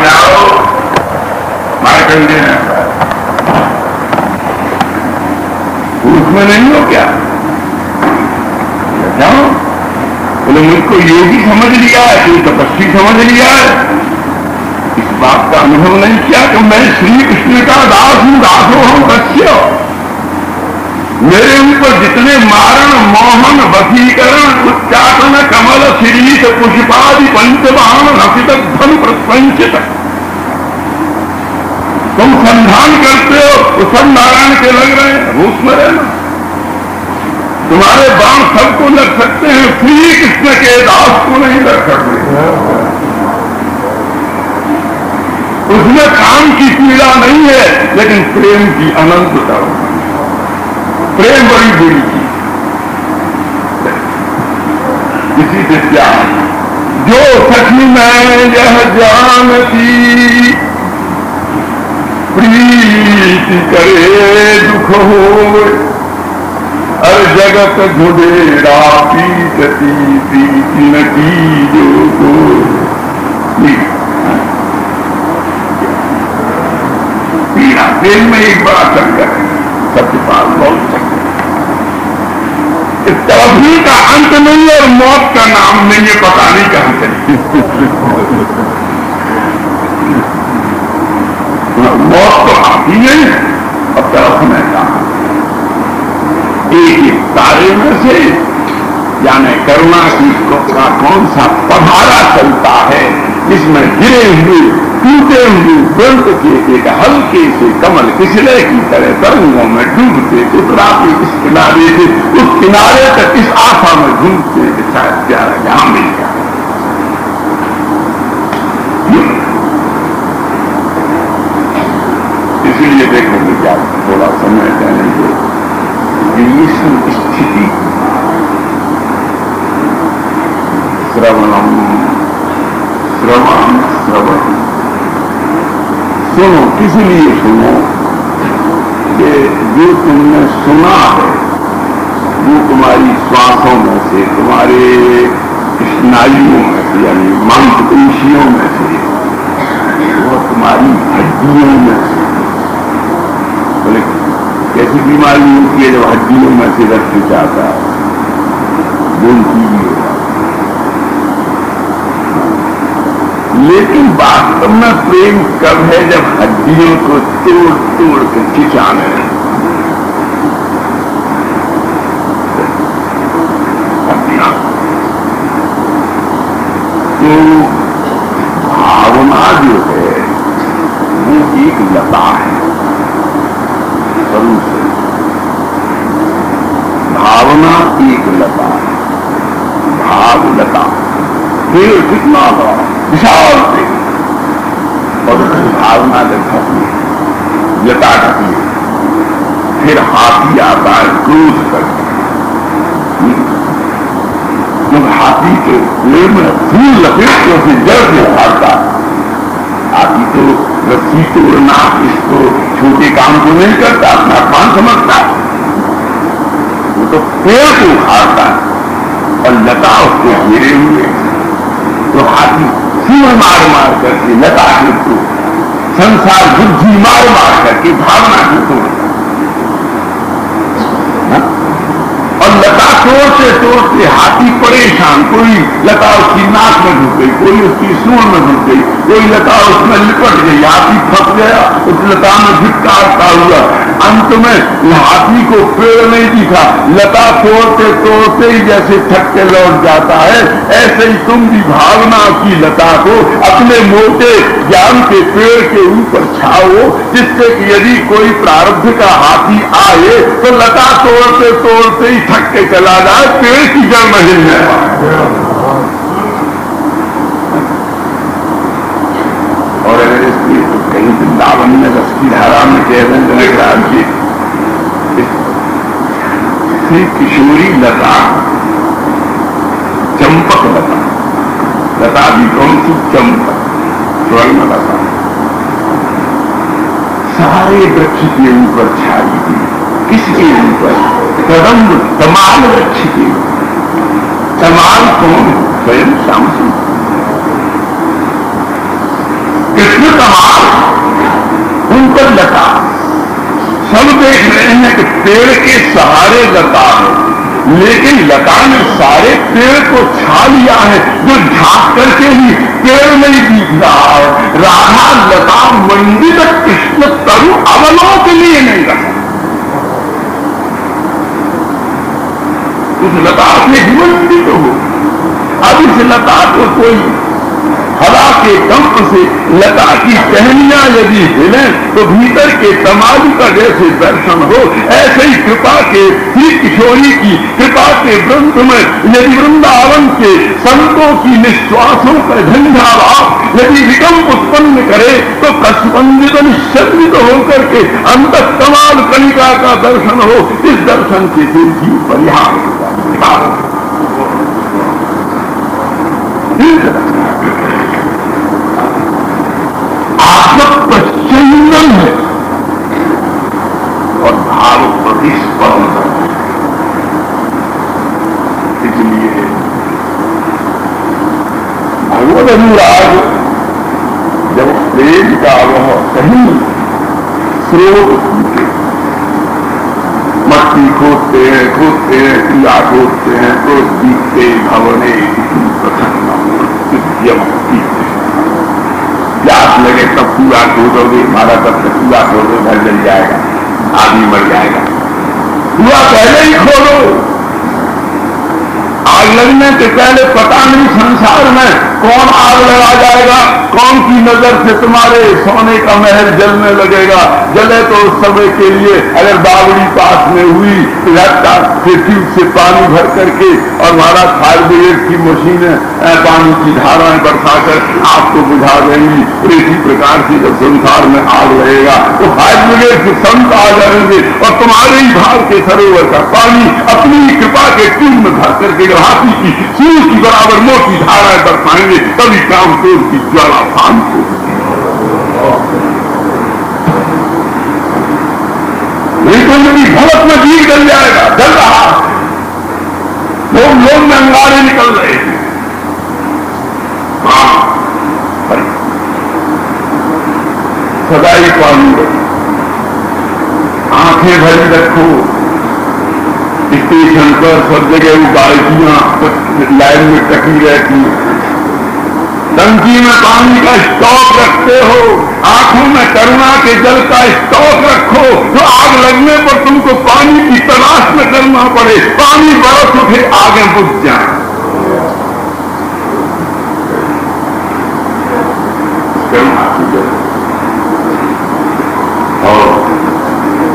जाओ मार्कंडेय उसमें नहीं हो क्या? जाओ बोले मुझको योगी समझ लिया है, कोई तपस्वी समझ लिया है, इस बात का अनुभव नहीं किया कि मैं श्री कृष्ण का दास हूं, दासो हम कस्य। मेरे ऊपर जितने मारण मोहन वशीकरण उच्चाटन कमल शिरीष पुष्पादि पंचबाण नसित धन प्रपंचित तुम संधान करते हो तो सब नारायण के लग रहे हैं, रूस में रहना। तुम्हारे बाण सबको लग सकते हैं, श्री कृष्ण के दास को नहीं लग सकते। उसमें काम की पीड़ा नहीं है, लेकिन प्रेम की अनंतता, प्रेम बड़ी बुरी की। इसी से क्या जो सखी मैं यह जानती प्रीति करे दुख हो, हर जगत घुडेरा पीटती प्रीति न की जो पीड़ा प्रेम में एक बड़ा चक्कर है, सबके पास बहुत चक्कर। इस तबही का अंत नहीं है और मौत का नाम नहीं है, पता नहीं कहां चली। मौत तो आती नहीं है, अब तरफ में कहा एक तारे में से जाने करुणा की का कौन सा पधारा चलता है, जिसमें गिरे हुए टूटे हुए ग्रंथ के एक हल्के से कमल पिछले की तरह तरंगों में डूबते उतराते इस किनारे से उस किनारे तक इस आशा में घूमते कि शायद प्यारा जहां मिल गया। इसलिए देखो क्या थोड़ा समय देने को ये स्थिति श्रवण सुनो, किस लिए सुनो कि जो तुमने सुना है वो तुम्हारी श्वासों में से, तुम्हारे स्नायुओं में से, यानी मांसपेशियों में से, वो तुम्हारी हड्डियों में से। बोले कैसी बीमारी होती है जब हड्डियों में से रक्त जाता है? बोलती है। लेकिन वास्तव में प्रेम कब है? जब हड्डियों को तोड़ तोड़ के खिंचाने हड्डियां। तो भावना जो है वो एक लता है, शुरू से भावना एक लता है, भाव लता। पेड़ कितना बड़ा विशाल थे और भावना लगती है, लता करती है। फिर हाथी आता है क्रोध करके, जब हाथी के पेड़ में फूल लपेट के उसे जड़ से उखाड़ता है। हाथी तो रस्सी तोड़ना इसको छोटे काम को नहीं करता, अपना अपमान समझता, वो तो पेड़ को उखाड़ता है और लता उसको घेरे हुए। तो हाथी सिंह मार मार करके लता को संसार बुद्धि मार मार करके भावना को तोड़ता और लता तोड़ते तोड़ते हाथी परेशान। कोई लता उसकी नाक में घुस गई, कोई उसकी सूंड में घुस गई, कोई लता उसमें लिपट गई, हाथी फंस गया उस लता में धिक्कारता हुआ। अंत में हाथी को पेड़ नहीं दिखा, लता तोड़ते तोड़ते ही जैसे थक के लौट जाता है, ऐसे ही तुम भी भावना की लता को अपने मोटे ज्ञान के पेड़ के ऊपर छाओ, जिससे कि यदि कोई प्रारब्ध का हाथी आए तो लता तोड़ते तोड़ते ही थक के चला जाए, पेड़ की जड़ में हिल जाए। और अगर इसकी कहीं वृंदावन में रस की धारा में कह रहे हैं जनकराज जी, श्री किशोरी लता, चंपक लता, लता भी कौन सी? चंपक, स्वर्ण लता, सारे वृक्ष के ऊपर छाई थी। किसके ऊपर? कदम्ब तमाम वृक्ष के ऊपर कमाल कौन? स्वयं श्याम सुंदर। कृष्ण कमाल, उन पर लता। सब देख रहे हैं कि पेड़ के सहारे लता है, लेकिन लता ने सारे पेड़ को छा लिया है, जो झांक करके ही पेड़ नहीं दिख रहा है। राधा लता मंडित कृष्ण तरु अवलों के लिए नहीं रहा। उस लता से मंडित हो। अब इस लता को कोई हवा के कंप से लता की टहनियां यदि हिले तो भीतर के समाधि का जैसे दर्शन हो, ऐसे ही कृपा के श्री किशोरी की कृपा के वृंद में यदि वृंदावन के संतों की निश्वासों का झंझावात यदि विकल्प उत्पन्न करे तो कसबंदित निश्चित होकर के अंत कमाल कणिका का दर्शन हो। इस दर्शन के फिर जीव परिहार प्रचंदन है और भाव प्रतिस्पर्ध है। इसलिए भगवत अनुराग जब प्रेम का वह सही स्रोत मट्टी खोदते हैं कीड़ा खोदते हैं तो दीपते भवने प्यास लगे तब पूरा खोदोगे, हमारा तब तक पूरा खोदो, घर जल जाएगा, आदमी मर जाएगा। पूरा पहले ही खोदो। आग लगने के पहले पता नहीं संसार में कौन आग लगा जाएगा, कौन की नजर से तुम्हारे सोने का महल जलने लगेगा। जले तो उस समय के लिए अगर बावड़ी पास में हुई फिर ट्यूब से पानी भर करके और हमारा फायर ब्रिगेड की मशीनें पानी की धाराएं बरसाकर आपको बुझा देंगी। इसी प्रकार से जब संसार में आग लगेगा तो फायर ब्रिगेड के संत आ जाएंगे और तुम्हारे ही भाव के सरोवर का पानी अपनी कृपा के ट्यूब में भर करके हाथी की सूर की बराबर मोटी धाराएं बरसाएंगे। तभी कामचोर की ज्वाला शांत हो। नहीं तो यदि भगत में जीव जल जाएगा, जल रहा लोग में अंगारे निकल रहे हैं। हाँ सदाई पानी आंखें भरी रखो। स्टेशन पर सब जगह वो बाल्टियां लाइन में टकी रहती, टंकी में पानी का स्टॉक रखते हो, आंखों में करुणा के जल का स्टॉक रखो तो आग लगने पर तुमको पानी की तलाश में करना पड़े, पानी बरस उठे आगे बुझ जाए।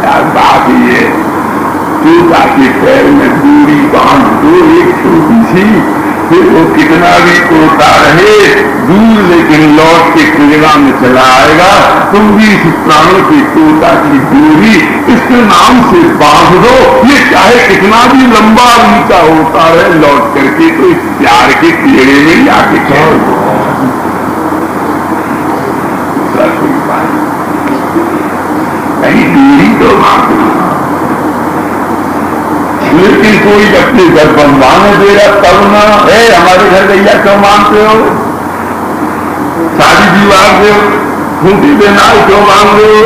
और बात ये चूता के पैर में दूरी बांध दो एक छोटी सी, फिर वो कितना भी कोता रहे दूर लेकिन लौट के पिंजरा में चला आएगा। तुम भी इस प्राणों की तोता की दूरी इसके नाम से बांध दो, ये चाहे कितना भी लंबा ऊंचा होता रहे लौट करके तो इस प्यार के कीड़े में ही आके छोड़ दो। कहीं दूरी तो बांध दो। लेकिन कोई अपने घर बनवाने दे रहा तब ना है हमारे घर गैया क्यों मांगते हो, शादी विवाह दे खूंटी देना क्यों मांग रहे हो,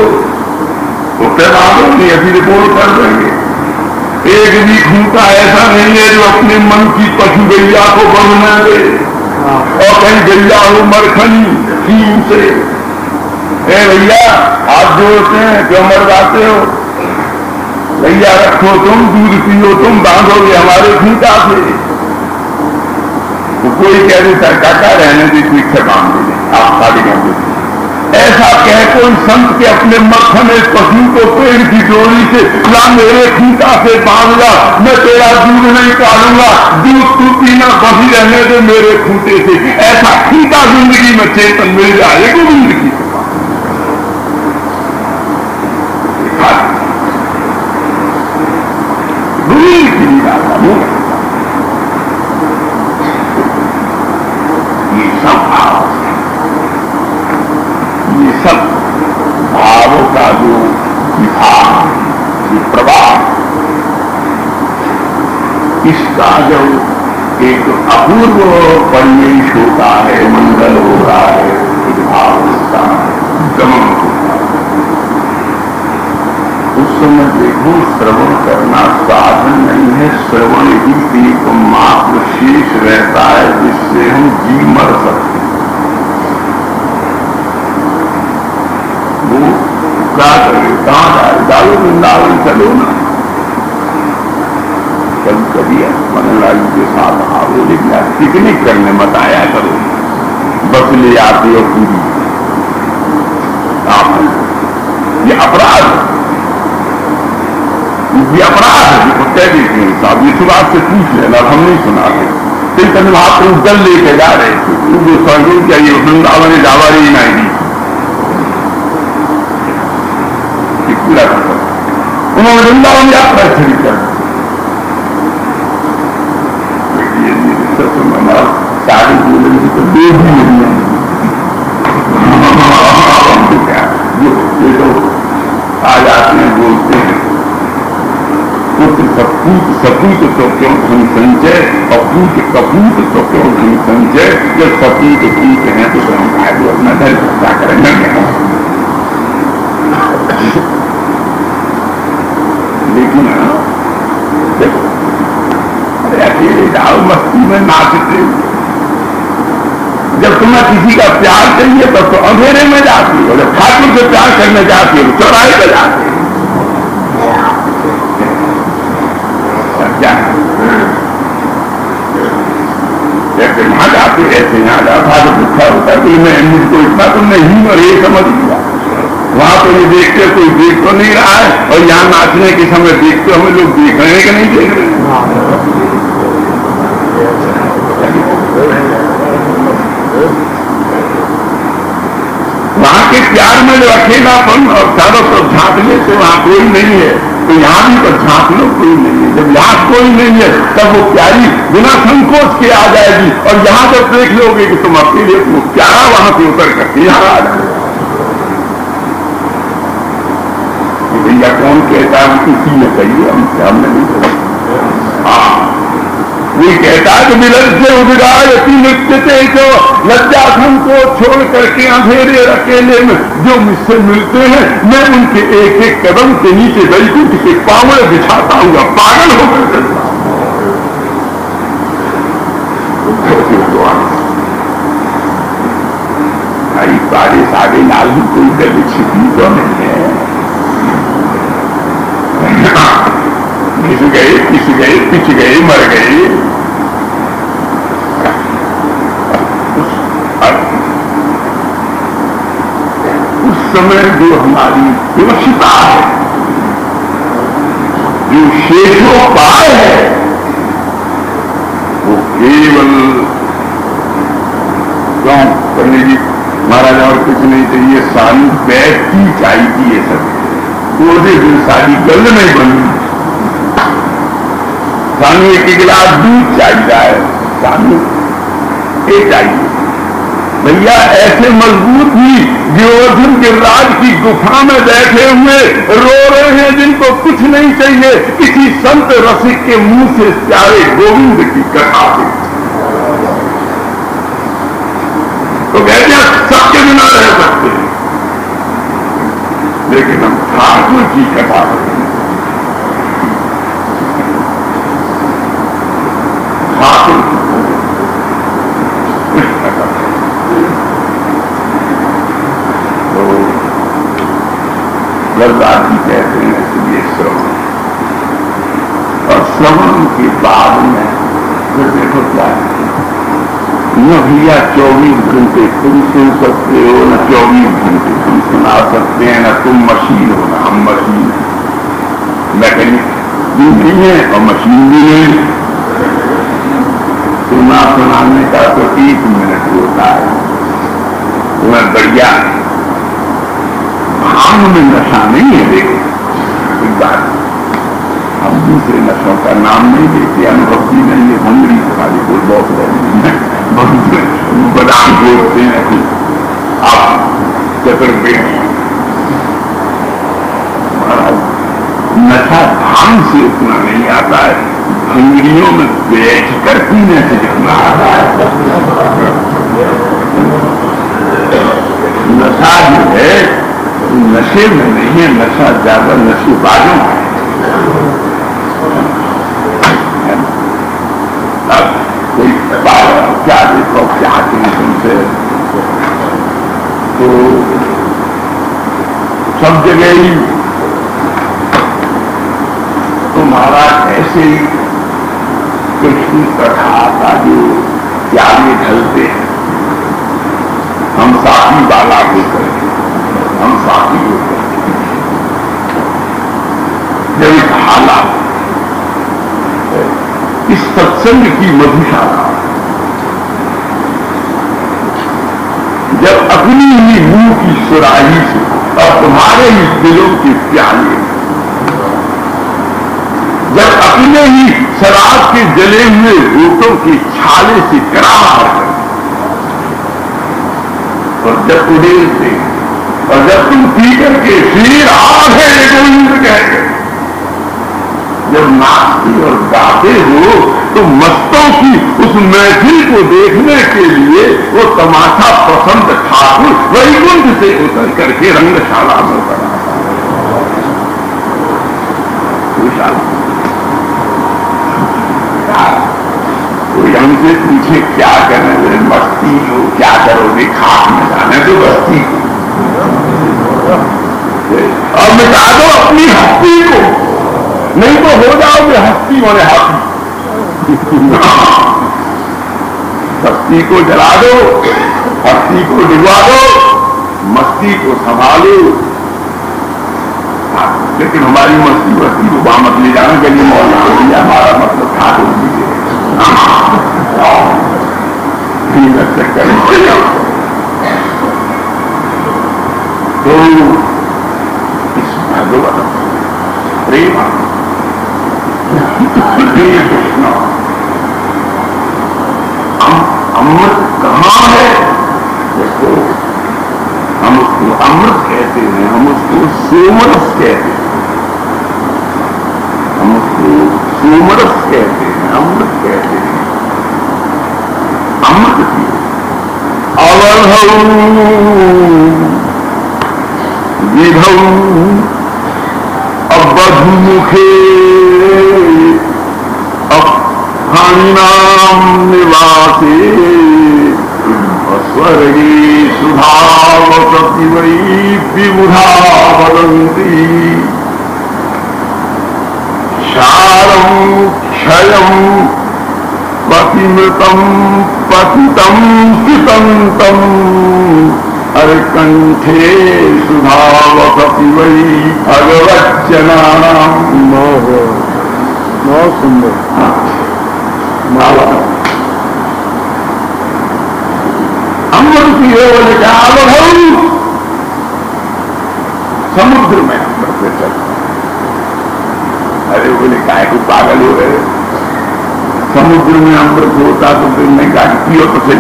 तो क्या मांगो नहीं अभी रिपोर्ट कर देंगे। एक भी खूंटा ऐसा नहीं है जो अपने मन की पशु गैया को बनने दे, और कहीं गैया हो मरखनी कीम से भैया हाथ जोड़ते हैं क्यों मरवाते हो, भैया रखो तुम दूध पियो तुम बांधोगे हमारे खूंटा से। तो कोई कह देता काका रहने की इच्छा बांध देंगे आप शादी कर देते। ऐसा कह कोई संत के अपने मक्खन पशु को पेड़ की डोरी से ला मेरे खूंटा से बांध ला, मैं तेरा दूध नहीं काटूंगा, दूध तू पीना बही रहने दे मेरे खूंटे से। ऐसा खूंटा जिंदगी में चेतन मिल जाए गोविंद की ये सब भाव, ये सब भावों का जो विभाग प्रभाव, इसका जो एक तो अपूर्व परिवेश होता है, मंगल होता है, उद्भाव होता है, गमन होता है। उस समय देखो श्रवण करना साधन नहीं है, श्रवण ही एकमात्र शेष रहता है जिससे हम जी मर सकते हैं। वो क्या करें, कहाँ जाए, जाओ वृंदावन चलो ना। कभी कभी मनोलाल के साथ आओ, लेकिन पिकनिक करने मत आया करो, बस ले आते हो पूरी। आप ये अपराध, ये अपराध है, वो कह देते हैं साहब, ये सुबात से पूछ लेना, हम नहीं सुनाते। चैतन्य महाप्रभु जल लेके जा रहे थे, जो सहयोग चाहिए वृंदावन जावा रही नहीं पूरा कर सकते, उन्होंने वृंदावन यात्रा शुरू कर सारी बोलेंगे तो दे भी नहीं है। ये तो आ जाते हैं, बोलते हैं पुत्र सपूत तो क्यों धन संचय, अपूत कपूत तो क्यों धन संचय। जब सपूत पूत हैं तो हम भाई अपना धन क्या करेंगे। लेकिन देखो, अरे अकेले जाओ मस्ती में नाचते, जब तुम्हें किसी का प्यार चाहिए तब तो अंधेरे में जाती हो, जब ठाकुर से प्यार करने जाती हो चौराहे पे जाते हो। जैसे वहां जाते ऐसे यहाँ जाता तो दुखा होता है कि मैं मुझको इतना तुमने ही और ये समझ लिया। वहां तो ये देखते कोई देख तो नहीं रहा है, और यहाँ नाचने के समय देखते हमें लोग देख रहे हैं कि नहीं देख रहे हैं। वहां के प्यार में जो अकेलापन और चारों तरफ झांक ले तो वहां कोई नहीं है, तो यहाँ भी तो झांक लो कोई नहीं है। जब यहाँ कोई नहीं है तब वो प्यारी बिना संकोच के आ जाएगी, और यहाँ जब देख लोगे कि तुम अकेले, वो प्यारा वहां से उतर करके यहाँ आ जाएगा। भैया कौन कहता है किसी ने कहिए, हम नहीं कहते। हाँ, वो कहता है कि विलज्ज उदगायति नृत्यते, जो लज्जा को छोड़ करके अंधेरे अकेले में जो मुझसे मिलते हैं, मैं उनके एक एक कदम के नीचे वैकुंठ के पावड़े बिछाता हुआ पागल होकर करता हूं। भाई सारे सारे लाल ही कोई गली छिपी तो नहीं है। किस गए पिछ गए मर गए। उस समय जो हमारी विवशता है, जो शेषोपाय है, वो केवल क्यों करने की महाराज और कुछ नहीं चाहिए, सारी बैठती चाहिए। ये सब पूरे दिन सारी गल नहीं बनी, सानू एक गिलास दूध चाहिए, सानू ये चाहिए। भैया ऐसे मजबूत भी गोवर्धन गिरिराज की गुफा में बैठे हुए रो रहे हैं, जिनको कुछ नहीं चाहिए, किसी संत रसिक के मुंह से प्यारे गोविंद की कथा से। तो कहते हैं सबके बिना रह सकते हैं, लेकिन हम ठाकुर की कथा करें। ठाकुर तो वरदासी कहते हैं इसलिए श्रवण, और श्रवण के बाद में फिर देखो क्या है, न भैया 24 घंटे तुम सुन सकते हो, न 24 घंटे तुम सुना सकते हैं, न तुम मशीन हो, न हम मशीन। मैकेनिक भी नहीं है और मशीन भी नहीं। सुना सुनाने का तो 1 मिनट होता है, तुम्हें बढ़िया भांग में नशा नहीं है। देखो एक बात, हम दूसरे नशों का नाम नहीं देते, अनुभव भी नहीं है, भंगड़ी खाली बोल बहुत बदाम बोलते हैं आप चतुर्वेद। महाराज नशा भांग से उतना नहीं आता है, इंद्रियों में बैठकर पीने से जितना आता है। नशा जो है नशे में नहीं है, नशा ज्यादा नशेबाजों में है। अब कोई क्या देखो चाहते हैं तुमसे, तो सब जगह ही तुम्हारा ऐसे ही कृष्ण कथा का जो प्यारे ढलते हैं, हम साथी वाला होकर हम साथी होकर जब एक हालात इस सत्संग की मधुशाला, जब अपनी ही मुंह की सुराही से और तुम्हारे ही दिलों के प्याले, जब अपने ही शराब के जले हुए होठों के छाले से करार कर, और जब उड़ेलते और जब तुम पी करके फिर आधे गोविंद कहते, जब नाचते और गाते हो तो मस्तों की उस महफिल को देखने के लिए वो तमाशा पसंद ठाकुर वैकुंठ से उतर करके रंगशाला में बना। कोई हमसे पूछे क्या करने, मस्ती हो क्या करोगे, खाक में जाने तो बस्ती और मिटा दो अपनी हस्ती को, नहीं तो हो जाओगे हस्ती वाले हाथी। हस्ती को जला दो, हस्ती को डुबा दो, मस्ती को संभालो। लेकिन हमारी मस्ती बस्ती को वहां मत ले जाना, गली मौला हो गया हमारा मतलब था तो इस भगवत प्रेम कृष्ण अमृत कहाँ है, उसको हम उसको अमृत कहते हैं, हम उसको सोमरस कहते हैं, हम उसको सोमरस कहते हैं, अमृत कहते हैं। अमृत की अवधौ विधौ अवधुमुखे अफानिनाम निवासे स्वर्गे सुधावसति वै विबुधा वदन्ति क्षारं क्षयं पतिमृतं पतितं पितन्तं अरकंठे सुधावसति वै भगवज्जनानां। बहुत सुंदर अमृत की बोले क्या अवधौ, समुद्र में अमृत में चल। अरे बोले काय को पागल हो गए, समुद्र में अमृत होता तो फिर नहीं कहा पियो तो फिर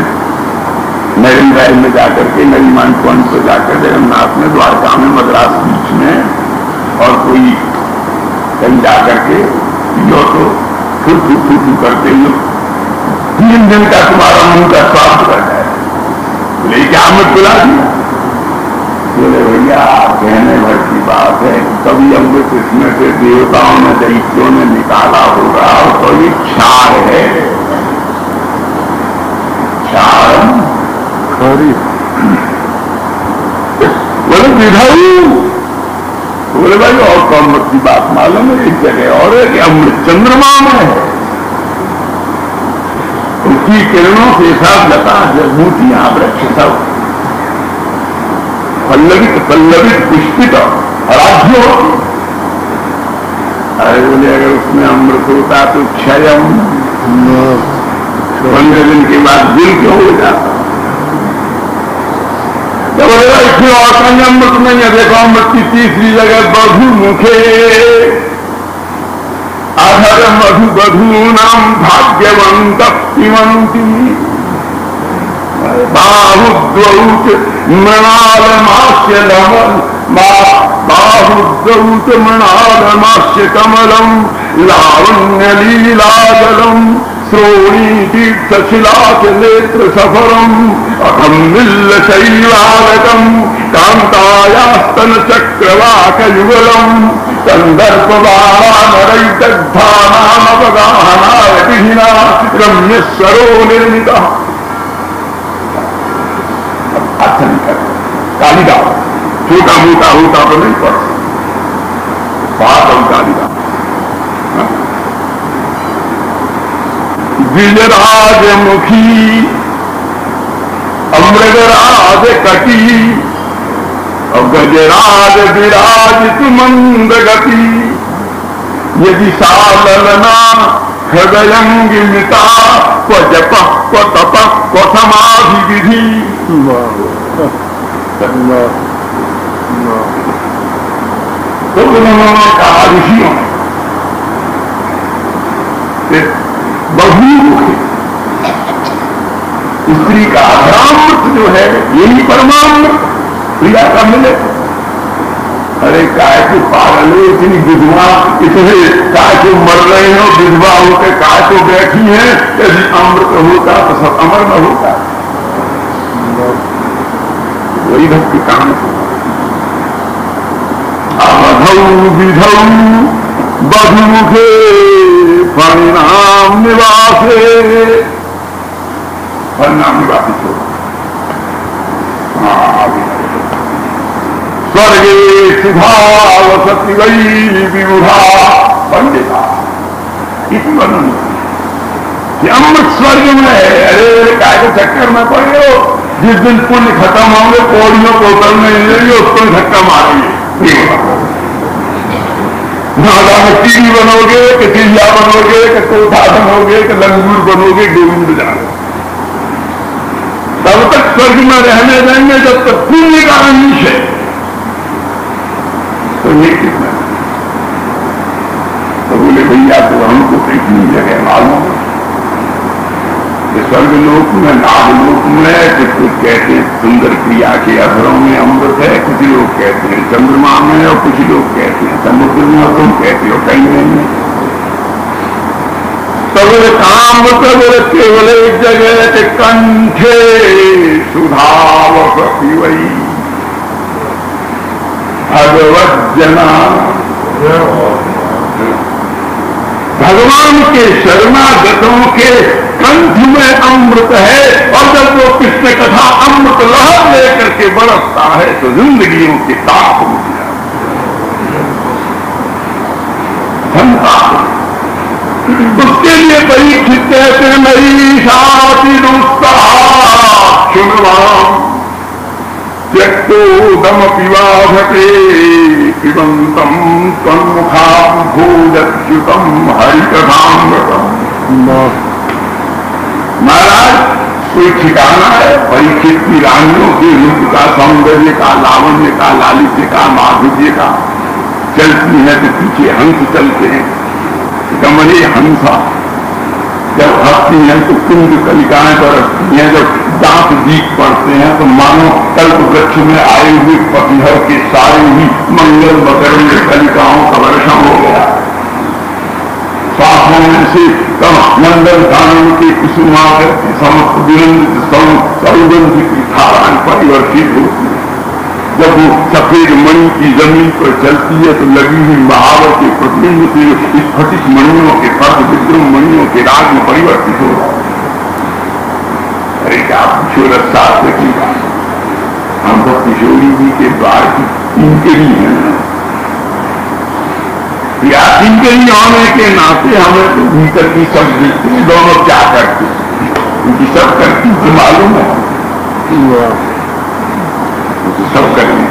नरी राय में जाकर के नरीमान पॉइंट पर जाकर जगन्नाथ में, द्वारका में, मद्रास बीच में और कोई कहीं जाकर के पियो तो फिर फू करते हो 3 दिन का तुम्हारा मुंह का स्वास्थ्य कर जाए। बोले क्या अमृत पिला दिया? बोले भैया कहने भर की बात है, कभी अमृत इसमें से देवताओं ने दैत्यों ने निकाला होगा तो ये क्षार है, क्षार खरी। बोले विधौ, बोले भाई और तो अमृत की बात मालूम है, एक जगह और है कि अमृत चंद्रमा में है, उसकी किरणों से सब लता मूर्तियां वृक्ष सब पल्लवित पल्लवित पुष्पित राज्य होती। अरे बोले अगर उसमें अमृत होता तो क्षयम 15 दिन के बाद दिल क्यों हो जाता? जब बोलेगा इसमें और कहीं अमृत नहीं है, देखो अमृत की तीसरी जगह बधु मुखे अधर मधु बधूनाम भाग्यवंत पिबंती। बाहुद्वौत मृणालमास्य बाहुद्वौत मृणालमास्य कमलम लावण्यलीलाजलम श्रोणीतीर्थशिलाचनेत्र सफरम अखम्बिल्ल शैलालकम कांतायास्तन चक्रवाकयुगलम कंदर्पवानरैतद्धानामवगाहनाय विहिना रम्यस्वरो निर्मिता। अर्थ नहीं कर कालिदास छोटा मोटा होता तो नहीं पढ़ बात और कालिदास। विजराज मुखी अमृगराज कटी और गजराज विराजित मंद गति यदि सालना हृदयंगी मिता क्व जप क्व तप क्व समाधि विधि। तो उन्होंने कहा ऋषियों बहुमुख स्त्री का अधरामृत जो है यही परमामृत प्रिया का मिले। अरे काय को पागल हो इतनी विधवा इतने काय को मर रहे हो विधवा होकर काय को बैठी है। यदि अमृत होता तो सब अमर न होता। वही भक्ति काम अवधौ विधौ बधुमुखे परिणाम निवासे परिणाम निवासी छोड़ स्वर्गे सुधा वसती वही विबुधा पंडिता इसी वर्णन कि अमृत स्वर्ग में है। अरे काय के चक्कर में पड़े हो। जिस दिन पुण्य खत्म होंगे पौड़ियों को उतरने मिलेंगे उसको धक्का मारेंगे। टीवी बनोगे कि चिड़िया बनोगे कि तोता बनोगे कि लंगूर बनोगे गोविंद जानो। तब तक स्वर्ग में रहने देंगे जब तक पुण्य का अंश है। तो ये कितना तो बोले भैया तो हमको इतनी जगह मालूम है स्वर्ग लोक में नागलोक में कुछ कहते हैं सुंदर क्रिया के अधरों में अमृत है। कुछ लोग कहते हैं चंद्रमा में और कुछ लोग कहते हैं समुद्र में और तुम कहते हो कहीं नहीं। तब काम तब केवल एक जगह के कंठे सुधावती वही भगवत जना भगवान के शरणागतों के कंठ में अमृत है। और जब वो कृष्ण कथा अमृत लहर लेकर के बरसता है तो जिंदगियों के ताप उठ जाता। उसके लिए परीक्षित कहते मई साथी दुस्ताक्षुणवाम त्यक्तोदम पिवाभटे पिबंतम तन्मुखाम भोजच्युतम हरिकथामृतम। महाराज कोई ठिकाना है परीक्षित की रानियों के रूप का सौंदर्य का लावण्य का लालित्य का माधुर्य का चलती है तो पीछे हंस चलते हैं। कमले हंसा जब हंसती हैं तो कुंज कलिकाएं बरसती हैं। जब दांत दीप पड़ते हैं तो मानो कल्प वृक्ष में आए हुए पतिहर के सारे ही मंगल मकरंद कलिकाओं का वर्षण हो गया। सांसों में से तब मंगल कानून के कुसुमाकर समस्त विरंजित सौगंध की धाराएं परिवर्तित होती है। जब वो सफेद मणि की जमीन पर चलती है तो लगी हुई महावर के प्रतिबिंब से स्फटिक मणियों के फर्द विद्रुम मणियों के राग में परिवर्तित हो रहा है। अरे क्या किशोर शास्त्र की बात हम तो किशोरी जी के द्वार की किंकरी है या किंकरी होने के नाते हमें तो भीतर की सब दोनों क्या करते उनकी सब करती तो मालूम है सब करने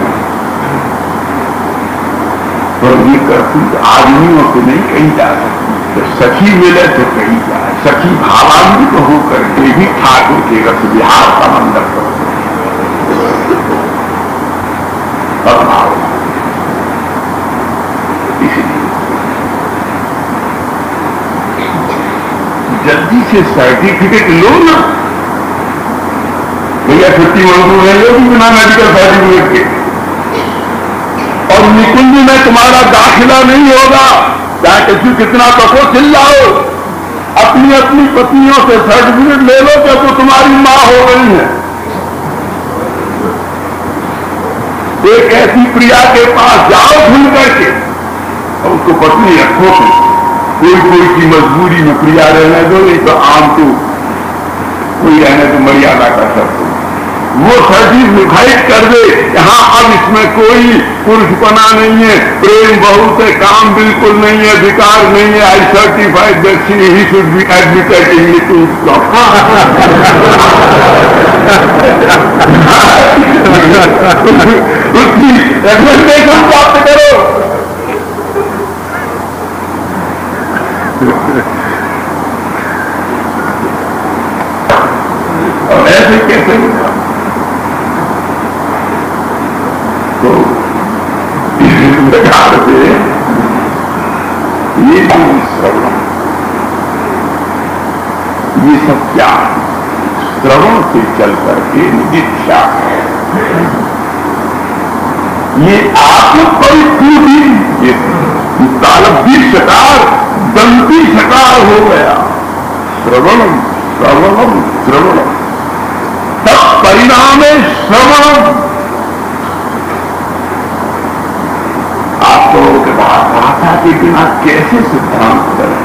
पर ये करती आदमियों को नहीं कहीं जा सकती। तो सखी मिले तो कहीं जाए। सखी भावान्वित तो होकर के भी ठाकुर के रस विहार का मंडप करते भाव। इसलिए जल्दी से सर्टिफिकेट लो ना। भैया छुट्टी मंजूर है, वो भी बिना मेडिकल सर्टिफिकेट के। और निकुंज में तुम्हारा दाखिला नहीं होगा, चाहे किसी कितना कहो चिल्लाओ, अपनी अपनी पत्नियों से सर्टिफिकेट ले लो कि वो तुम्हारी मां हो गई है। एक ऐसी प्रिया के पास जाओ भूल करके और उसको पत्नी रखो, कोई कोई की मजबूरी में प्रिया रहने दो, नहीं तो आम तो कोई रहने तो मर्यादा का शब्द वो सर्टिफिकेट कर दे। हाँ, अब इसमें कोई पुरुषपना नहीं है, प्रेम बहुत है, काम बिल्कुल नहीं है, विकार नहीं है। I certified that he should be admitted in Nikunj. उसकी रिकमेंडेशन प्राप्त करो। और ऐसे कैसे होगा? तो इस प्रकार से ये जो श्रवण, ये सब क्या श्रवण से चल करके निदीक्षा है। ये आत्मपरिपूर्ति, ये तालब्धी सकार दंती सकार हो गया। श्रवणम श्रवणम श्रवणम, तब परिणाम श्रवणम। आप लोगों के बाद भाषा के बिना कैसे सिद्धांत करें?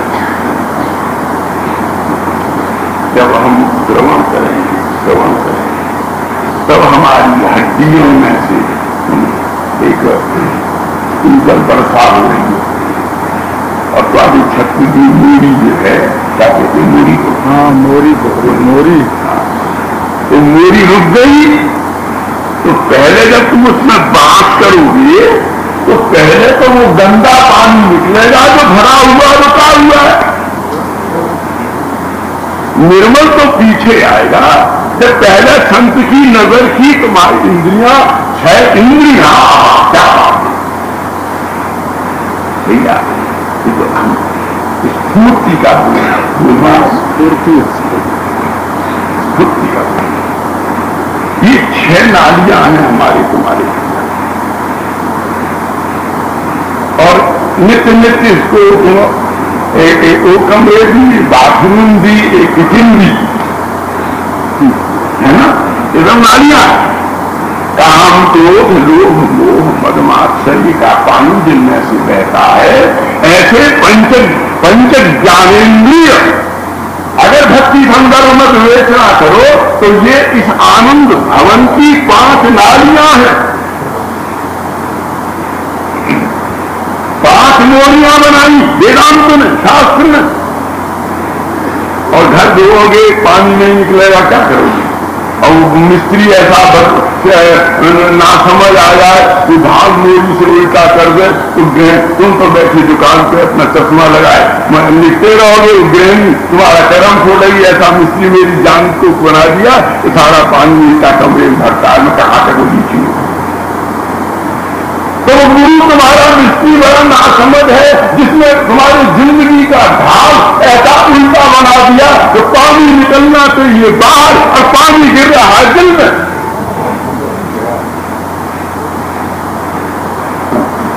जब हम श्रवण करेंगे, श्रवण करेंगे, तब हमारी हड्डियों में से एक इंकल बरसा हो रही है। और तो अभी छत्ती की मूरी जो है, क्या कहते मूरी को? हाँ, मोरी को, मोरी। तो मोरी रुक गई, तो पहले जब तुम उसमें बात करोगे तो पहले तो वो गंदा पानी निकलेगा जो भरा हुआ रुका हुआ है। निर्मल तो पीछे आएगा। जब पहले संत की नजर की तुम्हारी इंद्रियां, 6 इंद्रियां, क्या बात है भैया। तो हम स्फूर्ति का स्फूर्ति का ये 6 नालियां हैं हमारे तुम्हारे, और नित्य नित्य इसको एक कमरे भी, बाथरूम भी, एक किचन भी, है ना, एकदम नालियां। काम, क्रोध, लोभ, मोह, मदमात्सर्य का पानी जिनमें से बहता है, ऐसे पंच ज्ञानेन्द्रिय अगर भक्ति संदर्भ में विवेचना करो तो ये इस आनंद भवन की 5 नालियां हैं। 5 मोरियां बनाई वेदांत ने, शास्त्र ने। और घर धोओगे, पानी नहीं निकलेगा, क्या करोगे? और मिस्त्री ऐसा ना समझ आ जाए कि भाग मोरी से उल्टा कर दे, तो तुम तो बैठे दुकान पे अपना चश्मा लगाए लिखते रहोगे, गृहिणी तुम्हारा कर्म छोड़ेगी। ऐसा मिस्त्री मेरी जान को बना दिया, तो सारा पानी उल्टा कमरे में भरता है, मैं कहाँ तक लीची। तो गुरु तुम्हारा मिस्त्री बड़ा नासमझ है, जिसमें तुम्हारी जिंदगी का ढाल ऐसा उल्टा बना दिया तो पानी निकलना चाहिए बाहर और पानी गिर रहा है दिल में।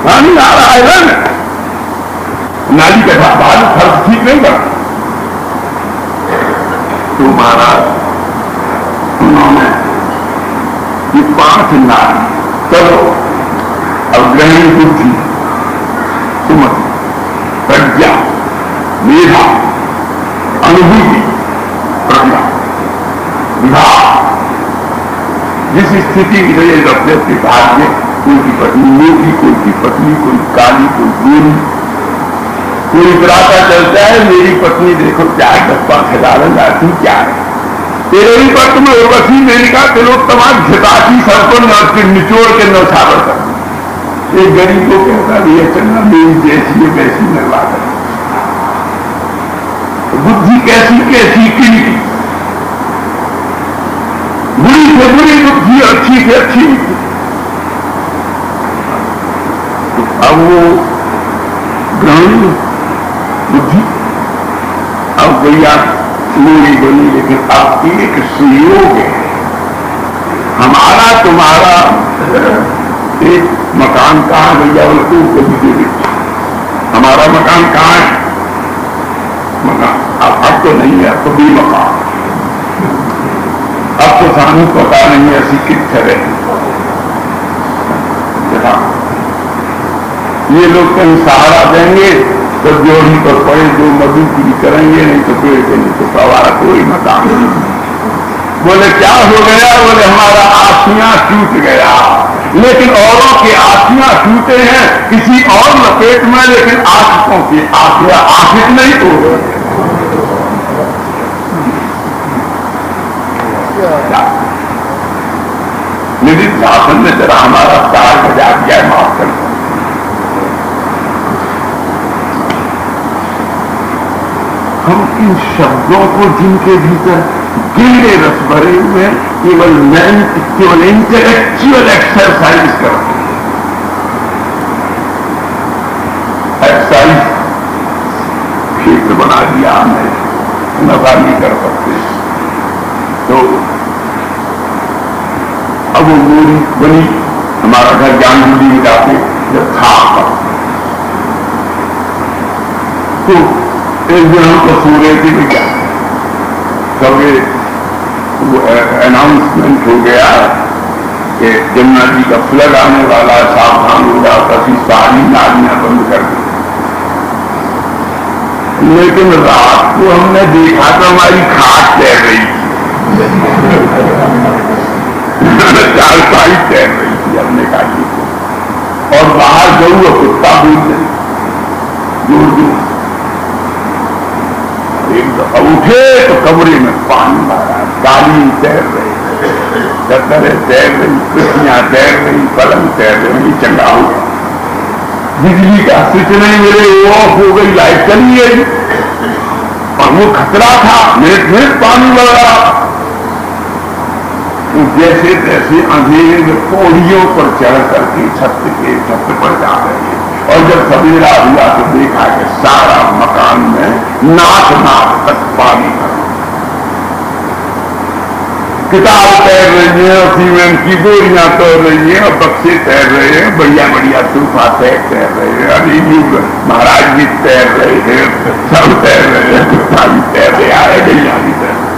पानी आ रहा है ना, नाली के बाद फर्क ठीक नहीं बना। तो महाराज उन्होंने ये 5 नाली, चलो अब ग्रहणी बुद्धि, सुमति, प्रज्ञा, मेधा, अनुभूति, प्रज्ञा, विभाग, जिस स्थिति की वजह अपने अपने भाग्य, कोई की पत्नी मोटी, कोई की पत्नी, कोई काली, कोई गोरी, कोई बराता चलता है, मेरी पत्नी देखो क्या है, 10-5 हजार जाती क्या है, तेरे ही पर तुम्हें उर्वशी मैंने कहा ते लोग तमाम झटाची सरपन निचोड़ के नौछावर कर। एक गरीब को कहता भैया चलना, मेरी जैसी है वैसी निर्वाह कर। बुद्धि कैसी कैसी की, बुरी से बुरी बुद्धि, अच्छी से अच्छी। तो अब वो ग्रहणी बुद्धि, अब भैया मोरी बनी, लेकिन अब एक सुयोग है, हमारा तुम्हारा एक मकान कहाँ भैया बोले तू कभी दे दे। हमारा मकान कहाँ है? मकान अब तो नहीं है, अब तो भी मकान, अब तो सानू पता नहीं है ऐसी कितने रहे। ये लोग कहीं सहारा देंगे तो जोड़ी पर पड़े जो मजदूरी करेंगे, नहीं तो पेड़ के नीचे सवारा कोई मकान नहीं। बोले क्या हो गया? बोले हमारा आसियां टूट गया। लेकिन औरों के आसियां टूटे हैं किसी और लपेट में, लेकिन आशिकों की आसिया आशिक नहीं टूटे। निधि शासन ने जरा हमारा तार बजा दिया है, माफ कर। हम इन शब्दों को जिनके भीतर गहरे रस भरे हुए केवल इंटेलेक्चुअल एक्सरसाइज करते हैं। एक्सरसाइज क्षेत्र बना दिया हमने, नफा नहीं कर सकते। तो अब वो मूरी बनी, हमारा घर जानबूझी में जाते जब था तो एक दिन हम तो सो रहे थे क्या कभी अनाउंसमेंट हो गया कि जमुना जी का फ्लड आने वाला है, सावधान हो गया, कभी सारी नालियां बंद कर दी। लेकिन रात को हमने देखा तो हमारी खाट तैर रही थी, चारपाई तैर रही थी। हमने कहा और बाहर गऊ और कुत्ता बोल रही दूर दूर। उठे तो कमरे में पानी मारा, कालीन तैर रही, चद्दरें तैर रही, कुर्सियां तैर रही, पलंग तैर रही। चंगा हो गया, बिजली का स्विच नहीं मिले, ऑफ हो गई, लाइट चली गई। और वो खतरा था, मिनट मिनट पानी बढ़ रहा। तो जैसे तैसे अंधेरे में पौड़ियों पर चढ़ करके छत पर जा रहे हैं। और जब सवेरा हुआ तो देखा कि सारा मकान में नाक तक पानी भरा, किताब तैर रही है, सीमेंट की बोरियां तैर रही है, और बक्से तैर रहे हैं, बढ़िया बढ़िया सोफा तैर रहे हैं, अली महाराज भी तैर रहे हैं, सब तैर रहे हैं, कुत्ता भी तैर रहे, आए गैया भी तैर रहे।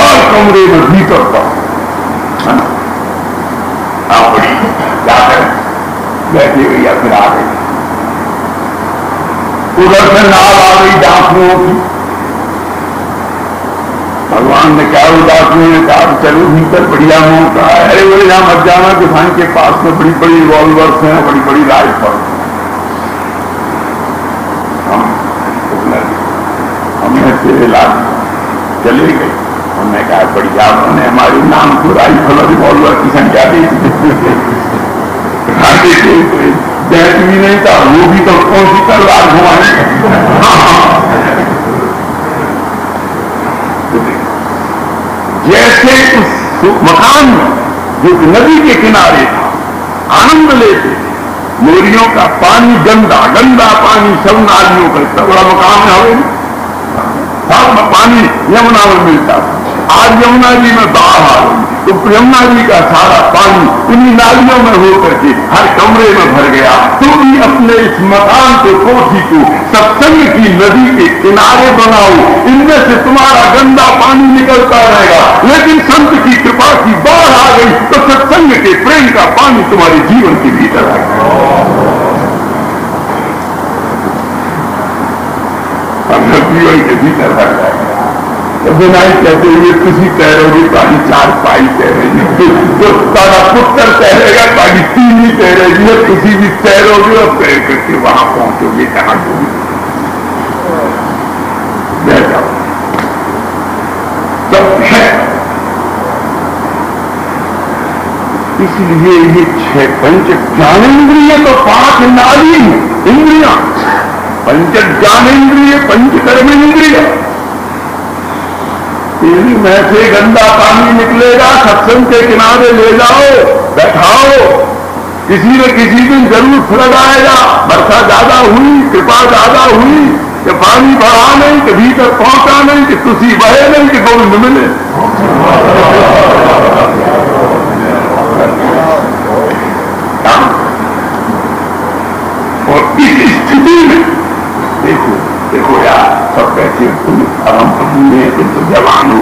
और कमरे में भीतर था बड़ी जाकर बैठी हुई या फिर आ गई। उधर से नाव आ गई डाकुओं की। भगवान ने क्या डाकुओं ने कहा चलो भीतर बढ़िया मौका है। अरे बोले यहां मत जाना, किसान के पास में बड़ी बड़ी रिवॉल्वर्स हैं, बड़ी बड़ी राइफल। हमने तेरे लाद चले गए। हमने कहा बढ़िया, उन्होंने हमारे नाम को राइफल और रिवॉल्वर की संख्या दी। बैठ भी नहीं था, वो भी तो कौन सी तलवार घुमाए। जैसे उस मकान में जो नदी के किनारे था, आनंद लेते, मोरियों का पानी गंदा गंदा पानी, सब नालियों का, इतना बड़ा मकान है हमें, सब पानी यमुना में मिलता था। आज यमुना जी में बाढ़ आ गई तो यमुना जी का सारा पानी उन्हीं नालियों में होकर के हर कमरे में भर गया। तुम भी अपने इस मकान को, कोठी को सत्संग की नदी के किनारे बनाओ, इनमें से तुम्हारा गंदा पानी निकलता रहेगा। लेकिन संत की कृपा की बाढ़ आ गई तो सत्संग के प्रेम का पानी तुम्हारे जीवन के भीतर आएगा। जीवन के भीतर भर जाएगा। बिना कहते हुए किसी तैरोगे पानी चार पाई तैरेगी, तो तारा पुत्र तैरेगा पानी तीन ही तैरेगी, और किसी भी तैरोगे और तैर करके वहां पहुंचोगे जहां भी बैठ जाओ। सब है, इसलिए ये छह पंच ज्ञानेन्द्रिय तो 5 नाड़ी इंद्रिया, पंच ज्ञानेन्द्रिय, पंच कर्मेंद्रिय। इनमें से गंदा पानी निकलेगा, सत्संग के किनारे ले जाओ, बैठाओ, किसी न किसी दिन जरूर फ्लड आएगा, वर्षा ज्यादा हुई, कृपा ज्यादा हुई कि पानी बढ़ा नहीं, कि भीतर पहुंचा नहीं, कि तुसी बहे नहीं, कि गोविंद मिले। और इस स्थिति में देखो देखो यार, सब कहते तुम हम बूढ़े, तुम तो जवान हो।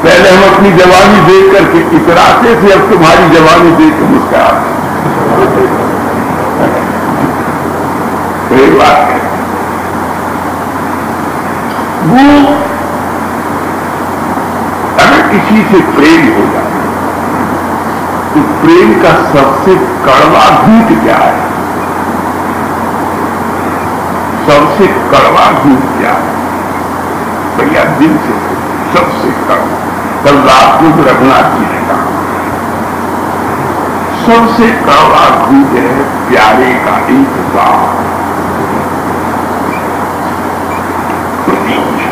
पहले हम अपनी जवानी देख करके इतराते थे, अब तुम्हारी जवानी देख कर मुस्कुराते। तो एक बात है, वो अगर किसी से प्रेम हो जाए तो प्रेम का सबसे कड़वा घूंट क्या है? सबसे कड़वा घूंट क्या है? भैया दिल से सबसे कड़वा। कल रात को रघुनाथ जी ने कहा सबसे कड़वा घूंट है प्यारे का इंतजार, प्रतीक्षा।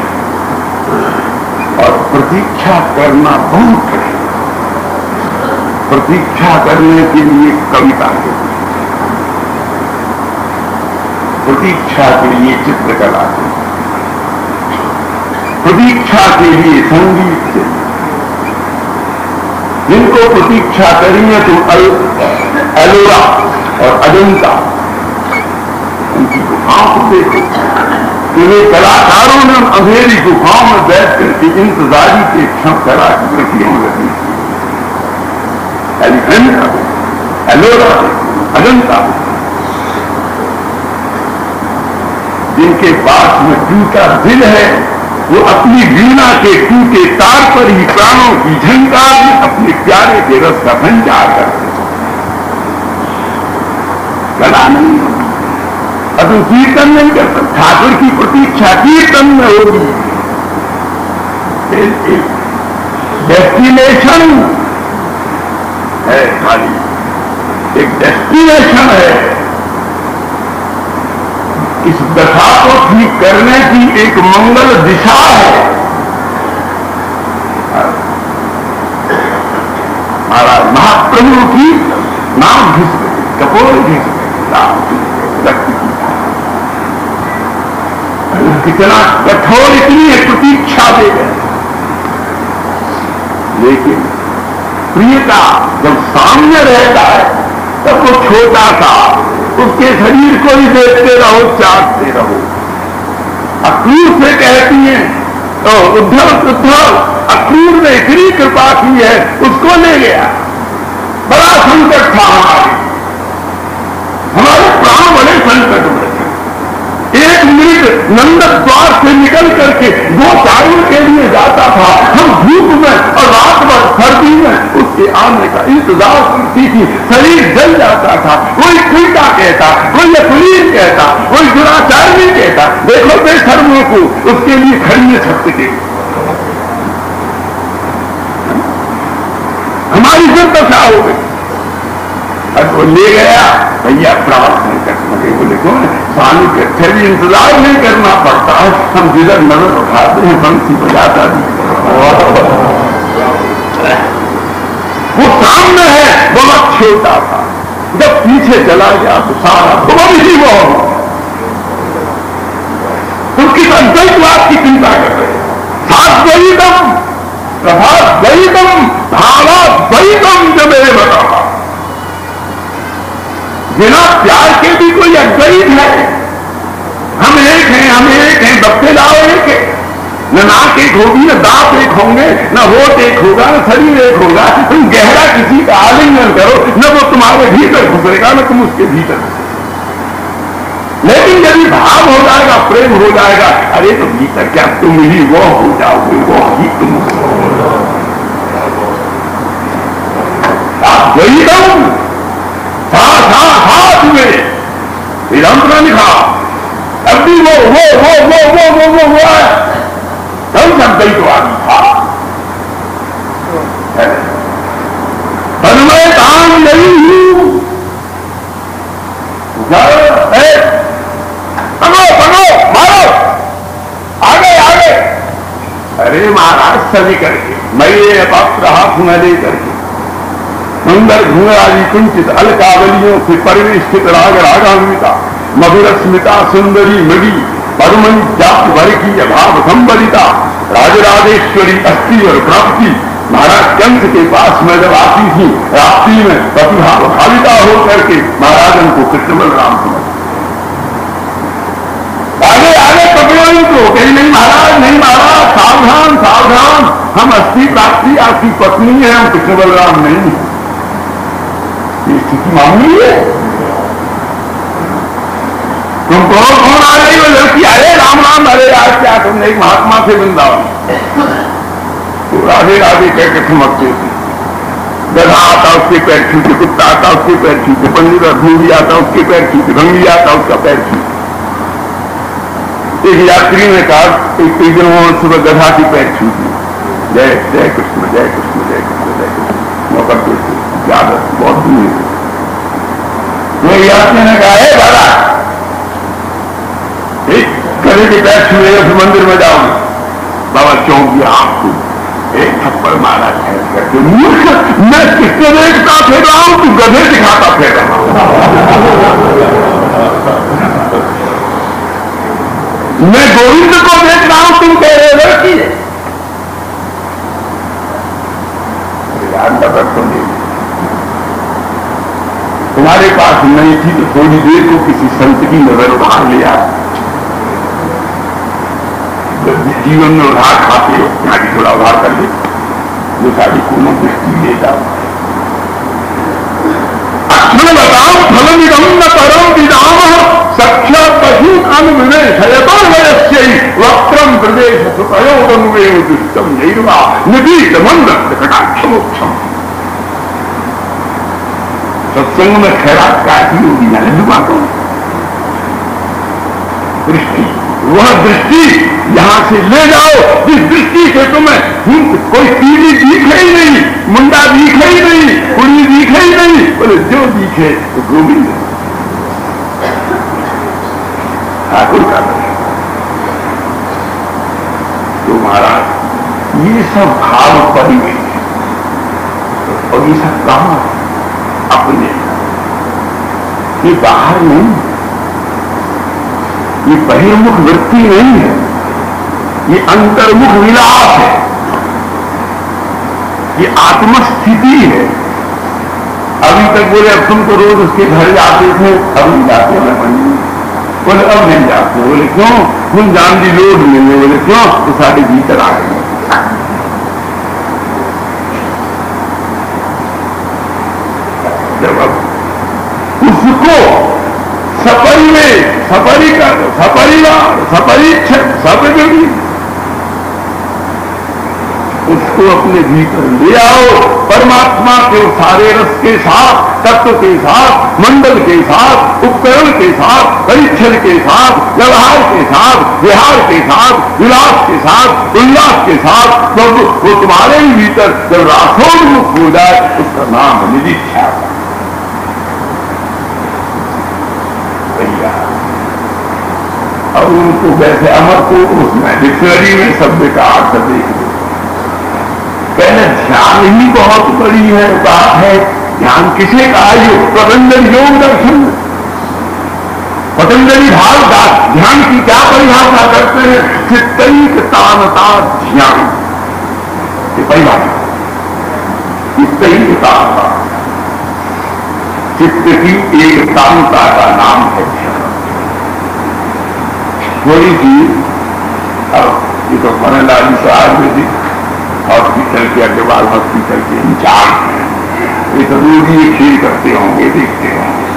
और प्रतीक्षा करना बहुत है। प्रतीक्षा करने के लिए कविता के, प्रतीक्षा के लिए चित्रकला के, प्रतीक्षा के लिए संगीत से। जिनको प्रतीक्षा करेंगे तुम एलोरा और अजंता, उनकी गुफाओं को देखो। तुम्हें कलाकारों ने अंधेरी गुफाओं में बैठ करके इंतजारी के क्षण कला की कृतियों लगी। एलोरा, अजंता, जिनके पास में टूटा दिल है, वो अपनी वीणा के टूटे तार पर ही प्राणों की झंकार में अपने प्यारे के रस का संचार करते। कला नहीं होगी, अब कीर्तन नहीं कर सकते। ठाकुर की प्रतीक्षा कीर्तन में होगी। डेस्टिनेशन है, खाली एक डेस्टिनेशन है। इस दशा को ठीक करने की एक मंगल दिशा है। महाराज महाप्रभु की नाम घिस गए, कपोल घिस गए, रक्त की कितना कठोर, इतनी प्रतीक्षा दे गए। लेकिन प्रियता जब सामने रहता है तब वो छोटा सा, उसके शरीर को ही देखते रहो, चाटते रहो। अक्रूर से कहती है तो उद्धव अक्रूर ने इतनी कृपा की है, उसको ले गया। बड़ा संकट था हमारे प्राण बड़े संकट में थे। एक मिनट नंदक द्वार से निकल करके गोचारों के लिए जाता था। हम धूप में और रात भर सर्दी में उसके आने का इंतजार करती थी। शरीर जल जाता था। कोई खुलता कहता, कोई अकुलीन कहता, कोई दुराचारी कहता। देखो बेशर्मों को, उसके लिए खड़ी है छत के। हमारी फिर दशा हो गई। अब वो ले गया, भैया प्राप्त नहीं कर सके। बोले कौन? स्वामी के फिर भी इंतजार नहीं करना पड़ता है। हम जिधर नजर उठाते हैं बंसी बजाता भी। वो सामने है, बहुत छोटा था। जब पीछे चला गया तो सारा बहुत ही वो उसकी द्वैतवाद की चिंता कर रहे। सात द्वैतम प्रभात द्वैतम भावात द्वैतम जो मेरे बताओ। बिना प्यार के भी कोई अद्वैत है। हम एक हैं, बक्से लाओ एक है। न नाक एक होगी, न दांत एक होंगे, न होठ एक होगा, न शरीर एक होगा। तुम गहरा किसी का आलिंगन करो, न वो तुम्हारे भीतर घुसेगा, न तुम उसके भीतर। लेकिन यदि भाव हो जाएगा, प्रेम हो जाएगा, अरे तो भीतर क्या तुम ही वो हो जाओगे, वो ही तुम हो। आप द्वैतम हाथ में विरंभ लिखा। अब भी वो है। कौन सा द्वैतवादी था? पर मैं काम नहीं हूं। पकड़ो मारो, आगे। अरे महाराज सभी करके मैं ये पात्र हाथ में ले करके सुंदर घुंघराली कुंचित अलकावलियों से परिवेष्टित राग रागान्विता मधुर स्मिता सुंदरी मृगी परुमन जात भर की अभाव संबलिता राजराजेश्वरी अस्थि और प्राप्ति। महाराज कंस के पास में जब आती थी रात्रि में प्रतिभाव भाविता होकर के महाराजन को कृष्ण बलराम समझ आगे आगे पकड़ो इनको, कहीं नहीं महाराज, नहीं महाराज, सावधान सावधान, हम अस्थि प्राप्ति आपकी पत्नी है, हम कृष्ण बलराम नहीं। ये स्थिति मामूली है। तुम कौन आ रही हो लड़की? अरे राम राम, अरे आज क्या तुमने एक महात्मा से वृंदावन तो राधे राधे कह के थमकते थे। गधा आता उसके पैर छूटे, कुत्ता आता उसके पैर छूटे, पंडित भूरी आता उसके पैर छूटे, भंगी आता उसका पैर छूटे। एक यात्री ने कहा एक दिन सुबह गधा की पैर छूटी, जय जय कृष्ण जय कृष्ण जय कृष्ण जय कृष्ण मौका देते याद बहुत दूर। तो यात्री ने कहा है बाबा एक गधे के पैर छूए फिर मंदिर में जाओगे। बाबा चौंक गया, आपको एक थप्पड़ मारा है करके, मूर्ख, मैं किससे देखता फिर रहा हूं, तू गधे दिखाता फिर रहा हूं। मैं गोविंद को देख रहा हूं, तुम कह रहे हो लड़की है। तुम्हारे पास नहीं थी तो थोड़ी देर को किसी संत की नजर उधार लिया, जीवन में उधार खाते हो, यहाँ की थोड़ा उधार कर ले, जो सारी कोनो दृष्टि ले जाओ। अक्षण बताओ फल निगम न परम विदाम सख्य पशु अनुविनय वयस्य वक्रम प्रदेश सुतयोगनुवे दुष्टम नैर्वा निधीत मंद कटाक्षमोक्षम। सत्संग में खैरात काटी होगी ना बातों दृष्टि, वह दृष्टि यहां से ले जाओ जिस दृष्टि से तुम्हें कोई पीली दिखे ही नहीं, मुंडा दिखे ही नहीं, कुड़ी दिखे ही नहीं, बोले जो दिखे तो गोविंद ठाकुर का दर्शन। तो महाराज ये सब भाव परिवेश है और ये सब कहां अपने, ये बाहर नहीं, ये बहिर्मुख वृत्ति नहीं है, ये अंतर्मुख विलास है, ये आत्मस्थिति है। अभी तक बोले अब तुम तो रोज उसके घर जाते थे, अब नहीं जाते हैं मंदिर, बोले अब नहीं जाते, बोले क्यों? तुम जान दी लोड मिलने, बोले क्यों? तो साढ़े भीतर आ गए। जब अब उसको सपरिकर सपरिवार सपरीक्षक सबजगी उसको अपने भीतर ले आओ, परमात्मा के सारे रस के साथ, तत्व के साथ, मंडल के साथ, उपकरण के साथ, परीक्षण के साथ, व्यवहार के साथ, विहार के साथ, विलास के साथ, उल्लास के साथ, तो वो तुम्हारे ही भीतर जब रासोन्मुख हो जाए उसका नाम निरीक्षा। और उनको वैसे अमर को उसमें डिक्शनरी में शब्द का अर्थ देख लो। पहले ध्यान ही बहुत बड़ी है बात है। ध्यान किसे कहा? योग, पतंजलि योग दर्शन, पतंजलि भाव ध्यान की क्या परिभाषा करते हैं? चित्तैक तानता ध्यान ये परिभाषा। चित्तैक तानता, चित्त की एक तानता का नाम है ध्यान। थोड़ी सी अब ये तो मनलाली से आयुर्वेदिक हॉस्पिटल के अग्रवाल हॉस्पिटल के इंचार्ज हैं, ये तो रोगी ये खेल करते होंगे, देखते होंगे।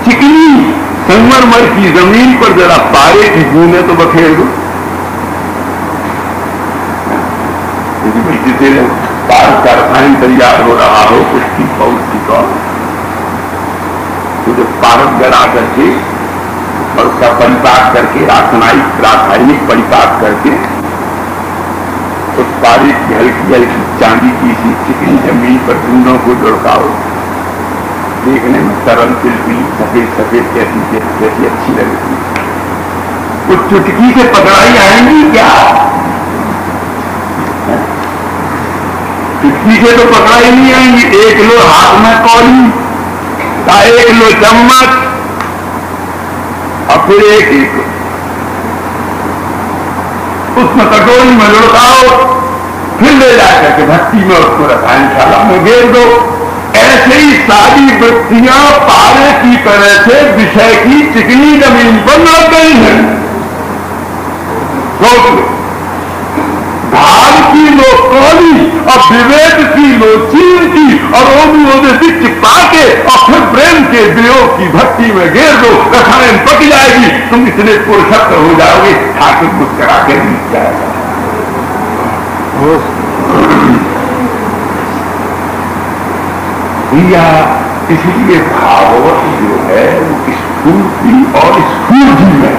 चिकनी संगमरमर की जमीन पर जरा पारे की बूंदे तो बखेर दो, जिसे पारक का रसायन तैयार हो रहा हो उसकी पौष्टिक तो जो पारक गड़ा करके और उसका परिपाक करके रासायनिक परिपाक करके उस पारी की हल्की हल्की चांदी की सी चिकनी जमीन पर बूंदों को लुढ़काओ, देखने में सरल पिलपिली सफेद सफेद कैसी अच्छी लगती। कुछ चुटकी से पकड़ाई आएंगी क्या? पीछे तो पकड़ा ही नहीं आएंगे। एक लो हाथ में कौली का, एक लो चम्मच, और फिर एक उसमें कटोरी में लुढ़काओ, फिर ले जाकर के भट्टी में उसको रसायनशाला में घेर दो। ऐसे ही सारी वृत्तियां पारे की तरह से विषय की चिकनी जमीन पर लग गई हैं। सोच लो, भाव की लो कौली और विवेक की लो चीन की, और ओम से चिपका के और फिर प्रेम के वियोग की भट्टी में घेर दो, रसायन पक जाएगी, तुम इतने पुरुषत्व हो जाओगे, ठाकुर मुस्करा के बीत जाएगा। या इसलिए भागवत जो है वो स्फूर्ति और स्फूर्ति में है।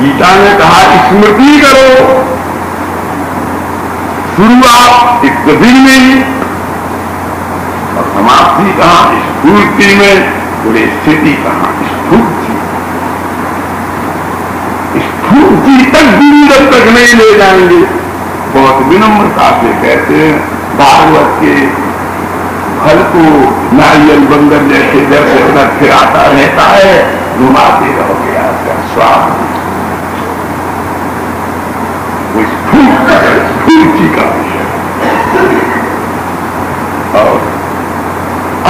गीता ने कहा स्मृति करो, शुरुआत एक दिन में और समाप्ति कहा स्फूर्ति में, पूरे स्थिति कहा स्फूर्ति। स्फूर्ति तक दूर जब तक नहीं ले जाएंगे, बहुत विनम्रता से कहते हैं भागवत के फल को नारियल बंदर जैसे जैसे उधर फिराता रहता है, घुमाते रहोगे आपका स्वाद। वो स्फूर्ति का विषय और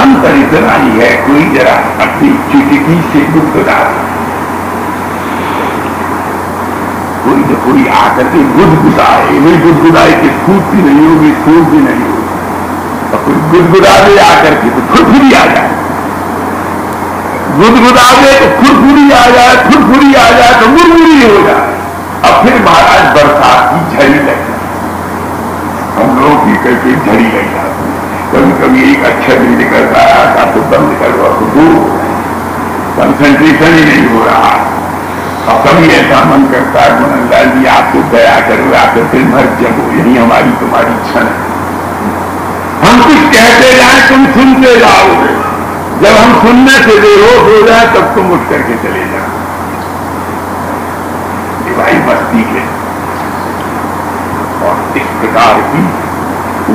अंतर इतना ही है, कोई जरा अपनी चुटकी से गुदगुदाता, कोई जो कोई आकर के गुदगुदाए, वही गुदगुदाए की स्फूर्ति नहीं होगी, स्फूर्ति नहीं होगी। और कोई गुदगुदा दे आकर के तो फुरफुरी आ जाए, गुदगुदा दे तो फुरफुरी आ जाए, फुरफुरी आ जाए तो मुरमुरी हो जाए, अब फिर महाराज बरसात की झड़ी लग जाए। हम लोगों की करके झड़ी लग जाती, कभी कभी एक अक्षर भी निकलता है तो बंद करो, तो कंसंट्रेशन ही नहीं हो रहा। और कभी ऐसा मन करता है मननलाल जी आपको दया करो, आकर फिर भर जगो, यही हमारी तुम्हारी क्षण है। हम कुछ कहते जाए तुम सुनते जाओगे, जब हम सुनने से बेहोश हो जाए तब तुम उठ करके चले जाओ। ये भाई मस्ती है। और इस प्रकार की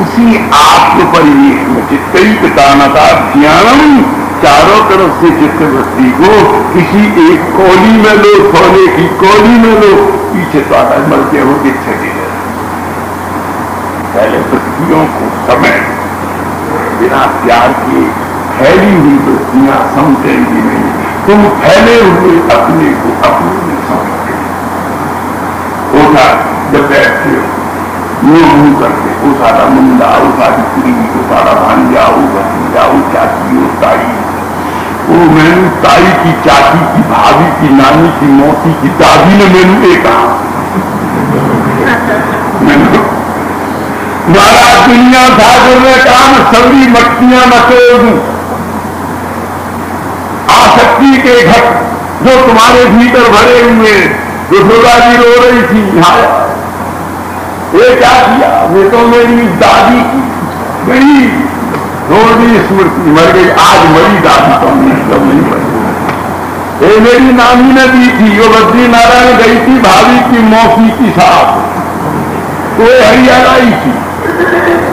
उसी आत्म परिवेश में चित्तई पितानता ध्यानम, चारों तरफ से चित्तवृत्ति को किसी एक कौली में लो, सोने की कौली में लो, पीछे तो आता मरते हो दीक्षा दे रहे। पहले वृत्तियों को समय बिना प्यार के फैली हुई वृत्तियां समझेंगी नहीं, तुम फैले हुए अपने को अपने में समझते होता। जब बैठते हो मुंह करके वो सारा मुंडा, वो सारी कुड़ी, वो सारा भांजा, वो भतीजा, वो चाची, वो ताई, वो मैंने ताई की, चाची की, भाभी की, नानी की, मौसी की, दादी ने मैंने एक कहा महाराज दुनिया ठाकुर ने कहा मैं सभी मटकियां न तोड़ दूं, आसक्ति के घट जो तुम्हारे भीतर भरे हुए, यशोदा जी रो रही थी, यहाँ ये क्या किया, ये तो मेरी दादी की गई, थोड़ी स्मृति मर गई, आज मरी दादी तो मतलब नहीं मरी। ये मेरी नानी ने दी थी, वो बद्री नारायण गई थी भाभी की मौसी की साथ, वो हरियाणा ही थी।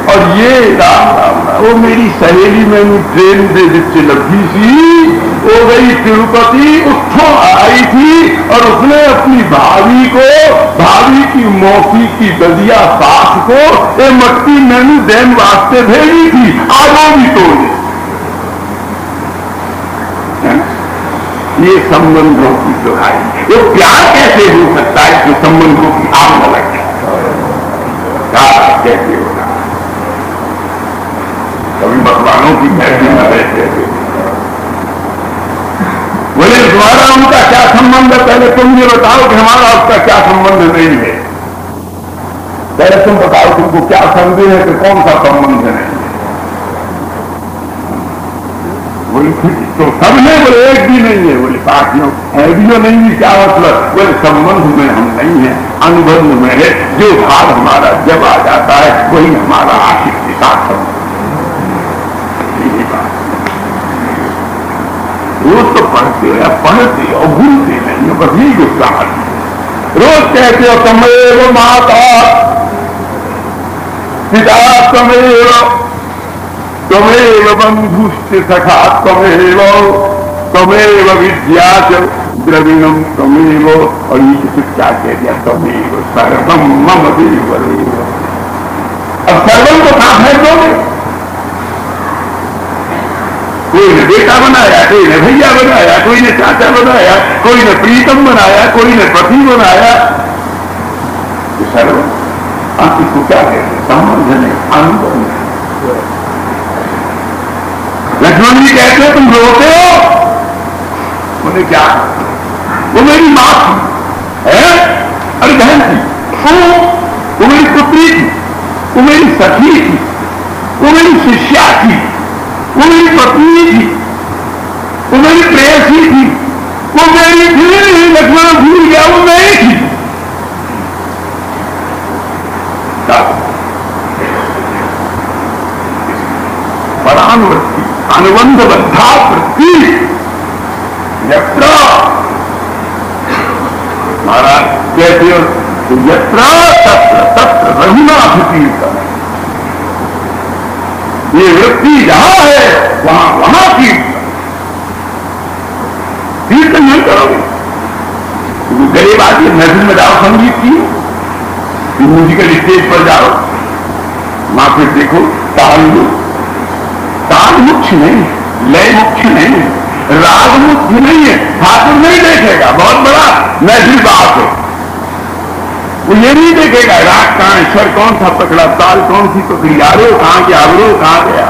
और ये राम राम वो मेरी सहेली मैंने ट्रेन दे जिससे लगी थी, वो गई तिरुपति, उत्थों आई थी और उसने अपनी भाभी को, भाभी की मौसी की ददिया सास को ये मट्टी मैंने देन वास्ते भेजी थी, आज वो भी तोड़े। ये संबंधों की दुहाई, वो प्यार कैसे हो सकता है जो संबंधों की आग न लगे, कैसे होगा। कभी भगवानों की महफिल न रहते थे, बोले द्वारा उनका क्या संबंध है, पहले तुम ये बताओ कि हमारा उसका क्या संबंध नहीं है, पहले तुम बताओ तुमको क्या संदेह है कि कौन सा संबंध नहीं है। बोले तो सबने, बोले एक भी नहीं है, बोले पार्टियों है भी नहीं, क्या मतलब, बोले संबंध में हम नहीं है, अनुबंध में है, जो भाव हमारा जब आ जाता है वही हमारा आशिक के साथ संबंध। रोज तो पढ़ते हो या पढ़ते हो भूलते नहीं, बस यही गुस्सा रोज कहते हो तमेव माता, पिता त्वमेव त्वमेव बंधुश्च सखा त्वमेव त्वमेव विद्या च द्रविणम त्वमेव। और ये क्या कह दिया, त्वमेव सर्वम मम देवदेव। अब सर्वम को कहां फेंक दोगे? कोई ने बेटा बनाया, कोई ने भैया बनाया, कोई ने चाचा बनाया, कोई ने प्रीतम बनाया, कोई ने पति बनाया। सर्वम आप इसको क्या कहते हैं? संबंध नहीं, अनुभव नहीं। लक्ष्मण जी कहते हैं तुम रोते हो, बोले क्या? वो मेरी मां थी, है? अरे बहन थी, वो मेरी पुत्री थी, वो मेरी सखी थी, वो मेरी शिष्या थी, वो मेरी पत्नी थी, वो मेरी प्रेयसी थी, वो मेरी थी। लक्ष्मण भूल गया वो मेरी थी। परानुवृत्ति अनुबंध बद्धा वृत्ति यत्र महाराज कहते हो यत्र तत्र तत्र रघुनाथ कीर्तन। ये वृत्ति जहां है वहां वहां कीर्तन। कीर्तन नहीं करोगे, गरीब आदमी महफिल में जाओ, संगीत की म्यूजिकल स्टेज पर जाओ, वहां फिर देखो ताल लो। ताल मुख्य नहीं, लय मुख्य नहीं, राग मुख्य नहीं है। ठाकुर नहीं देखेगा, बहुत बड़ा महफिल बात है, वो ये नहीं देखेगा राग कहां है, स्वर कौन सा पकड़ा, ताल कौन सी पकड़ी, आरोह कहां के अवरोह कहां गया,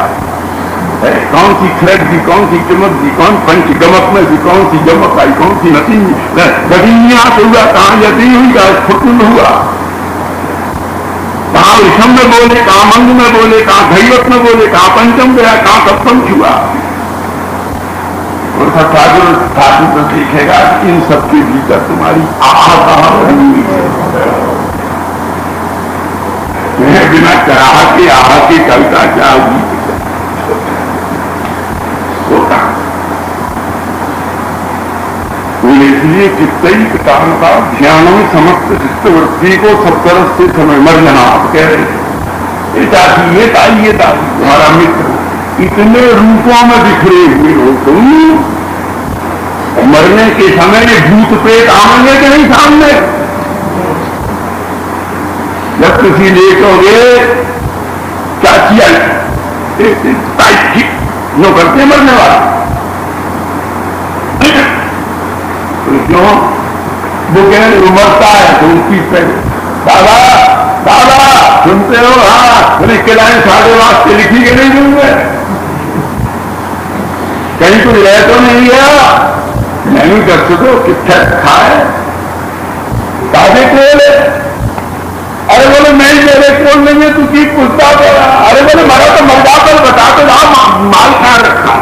कौन सी खरक दी, कौन सी चमक दी, कौन पंच गमक में दी, कौन सी जमक आई, कौन सी नतीन्या से हुआ, कहां यदि हुई, कहां फुटुल हुआ, कहां ऋषम में बोले, कहां मंग में बोले, कहां धैवत में बोले, कहां पंचम गया, कहां सप्तम छुआ। और ठाकुर ठाकुर तो देखेगा इन सबके भीतर तुम्हारी आह कहां बनी हुई है। बिना कराह के आह के कविता क्या हुई होता। इसलिए चित्तई कारणता ध्यानों में समस्त चित्तवृत्ति को सब तरफ से समय मरना। आप कह रहे थे ये ताकि ये ताई तुम्हारा मित्र इतने रूपों में बिखरे हुए हो तुम, मरने के समय में भूत प्रेत आएंगे कि नहीं सामने? जब किसी लेटोगे क्या किया जो करते मरने वाला, क्यों वो कह रहे मरता है तो उसकी दादा दादा सुनते हो? हाँ, मैंने किलाएं साढ़े वास्ते लिखी के नहीं दूंगे, कहीं कुछ रह तो नहीं गया, नहीं कर सको कितना खाए दादे कोल। अरे बोले नहीं मेरे कोल नहीं है, तू की पूछता तेरा? अरे बोले मरा तो मर जाकर बता तो माल खा रखा।